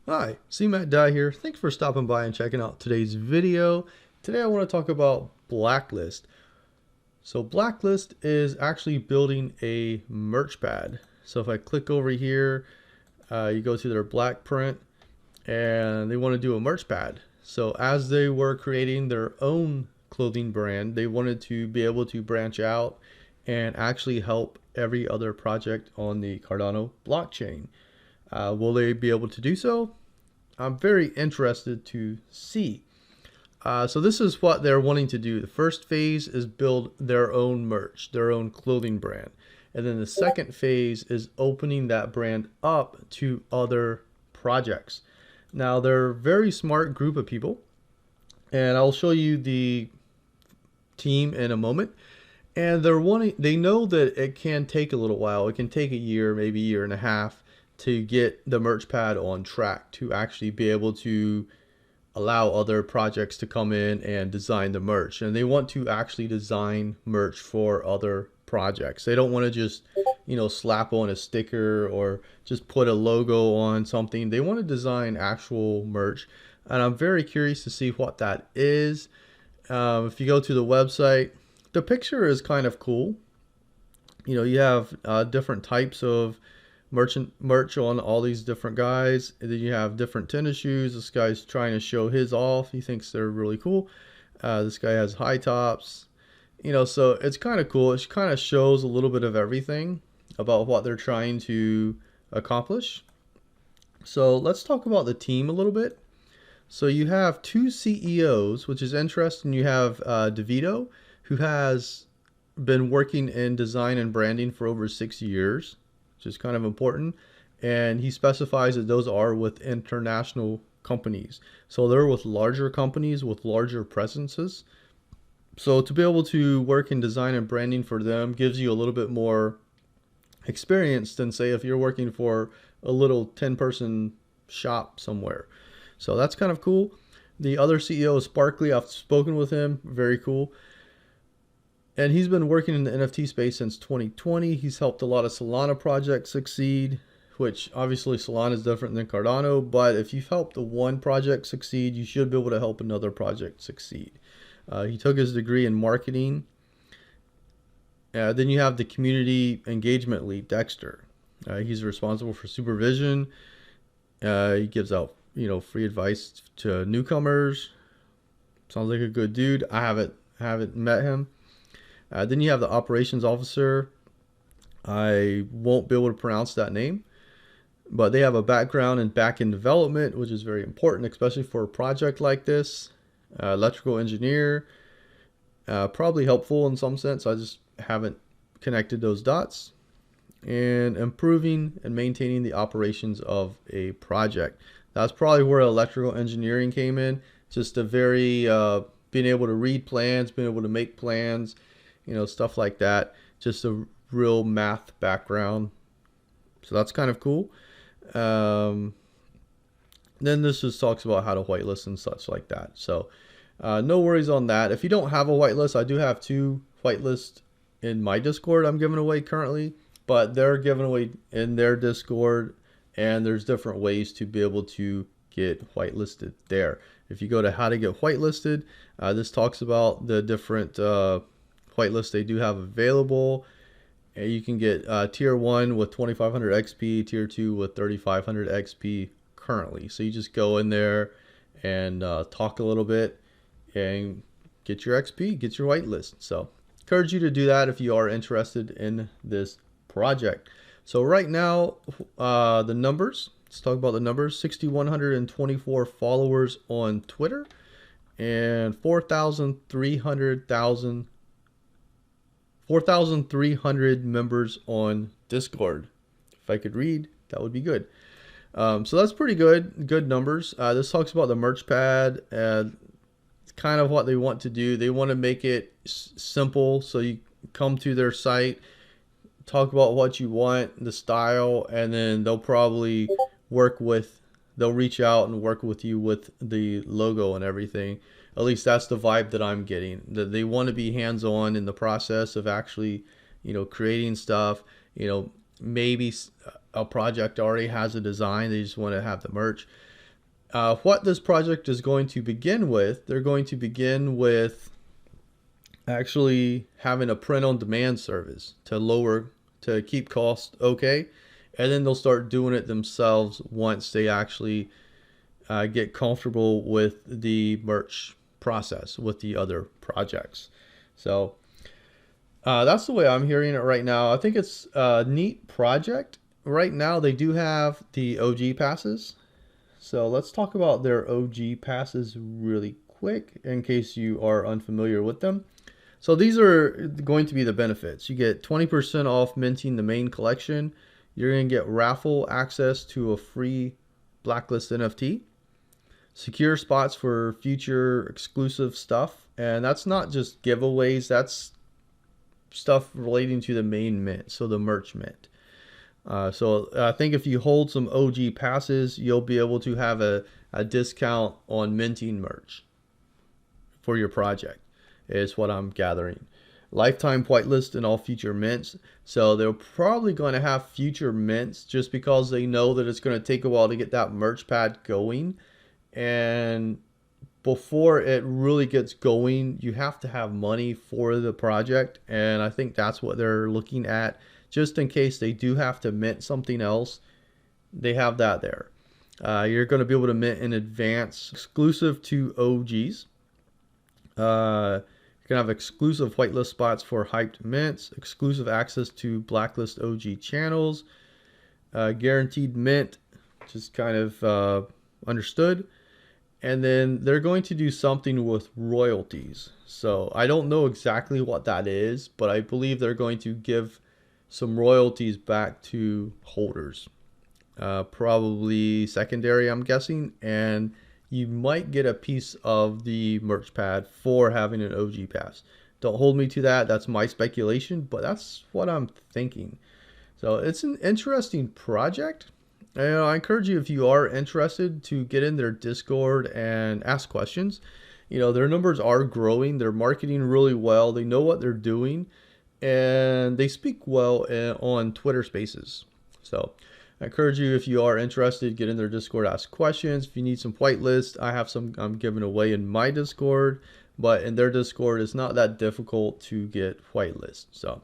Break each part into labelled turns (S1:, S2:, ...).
S1: Hi, CMattDye here. Thanks for stopping by and checking out today's video. Today I want to talk about Blacklist. So Blacklist is actually building a merch pad. So if I click over here, you go to their black print and they want to do a merch pad. So as they were creating their own clothing brand, they wanted to be able to branch out and actually help every other project on the Cardano blockchain. Will they be able to do so? I'm very interested to see. So this is what they're wanting to do. The first phase is build their own merch, their own clothing brand. And then the second phase is opening that brand up to other projects. Now they're a very smart group of people, and I'll show you the team in a moment. And they know that it can take a little while. It can take a year, maybe a year and a half to get the merch pad on track to actually be able to allow other projects to come in and design the merch. And they want to actually design merch for other projects. They don't want to just, slap on a sticker or just put a logo on something. They want to design actual merch. And I'm very curious to see what that is. If you go to the website, the picture is kind of cool. You have different types of merch on all these different guys. And then you have different tennis shoes. This guy's trying to show his off. He thinks they're really cool. This guy has high tops. So it's kind of cool. It kind of shows a little bit of everything about what they're trying to accomplish. So let's talk about the team a little bit. So you have two CEOs, which is interesting. You have DeVito, who has been working in design and branding for over 6 years, which is kind of important. And he specifies that those are with international companies. So they're with larger companies with larger presences. So to be able to work in design and branding for them gives you a little bit more experience than, say, if you're working for a little 10-person shop somewhere. So that's kind of cool. The other CEO is Sparkly. I've spoken with him. Very cool. And he's been working in the NFT space since 2020. He's helped a lot of Solana projects succeed, which obviously Solana is different than Cardano. But if you've helped the one project succeed, you should be able to help another project succeed. He took his degree in marketing. Then you have the community engagement lead, Dexter. He's responsible for supervision. He gives out, free advice to newcomers. Sounds like a good dude. I haven't met him. Then you have the operations officer. I won't be able to pronounce that name, but they have a background in back-end development, which is very important, especially for a project like this. Electrical engineer, probably helpful in some sense. I just haven't connected those dots. And improving and maintaining the operations of a project. That's probably where electrical engineering came in. Just a very being able to read plans, being able to make plans, stuff like that. Just a real math background. So that's kind of cool. Then this just talks about how to whitelist and such like that. So no worries on that. If you don't have a whitelist, I do have 2 whitelists in my Discord I'm giving away currently, but they're giving away in their Discord, and there's different ways to be able to get whitelisted there. If you go to how to get whitelisted, this talks about the different whitelists they do have available. And you can get tier 1 with 2500 XP, tier 2 with 3500 XP currently. So you just go in there and talk a little bit and get your XP, get your whitelist. So encourage you to do that if you are interested in this project. So right now, the numbers, let's talk about the numbers. 6,124 followers on Twitter and 4,300 members on Discord. If I could read, that would be good. So that's pretty good numbers. This talks about the merch pad. It's kind of what they want to do. They want to make it simple, so you come to their site, talk about what you want, the style, and then they'll probably they'll reach out and work with you with the logo and everything. At least that's the vibe that I'm getting. That they want to be hands-on in the process of actually, creating stuff. Maybe a project already has a design, they just want to have the merch. What this project is going to begin with, they're going to begin with actually having a print on demand service to keep costs okay, and then they'll start doing it themselves once they actually get comfortable with the merch process with the other projects. So that's the way I'm hearing it right now. I think it's a neat project. Right now they do have the OG passes. So let's talk about their OG passes really quick in case you are unfamiliar with them. So these are going to be the benefits. You get 20% off minting the main collection. You're going to get raffle access to a free Blacklist NFT. Secure spots for future exclusive stuff. And that's not just giveaways. That's stuff relating to the main mint, so the merch mint. So I think if you hold some OG passes, you'll be able to have a discount on minting merch for your project, is what I'm gathering. Lifetime whitelist in all future mints. So they're probably going to have future mints just because they know that it's going to take a while to get that merch pad going. And before it really gets going, you have to have money for the project. And I think that's what they're looking at. Just in case they do have to mint something else, they have that there. You're going to be able to mint in advance, exclusive to OGs. You can have exclusive whitelist spots for hyped mints, exclusive access to Blacklist OG channels, guaranteed mint, which is kind of understood. And then they're going to do something with royalties. So I don't know exactly what that is, but I believe they're going to give some royalties back to holders. Probably secondary, I'm guessing. And you might get a piece of the merch pad for having an OG pass. Don't hold me to that. That's my speculation, but that's what I'm thinking. So it's an interesting project. And I encourage you, if you are interested, to get in their Discord and ask questions. Their numbers are growing. They're marketing really well. They know what they're doing, and they speak well on Twitter Spaces. So I encourage you, if you are interested, get in their Discord, ask questions. If you need some whitelist, I have some I'm giving away in my Discord, but in their Discord, it's not that difficult to get whitelist. So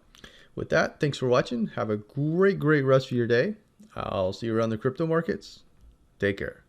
S1: with that, thanks for watching. Have a great rest of your day. I'll see you around the crypto markets. Take care.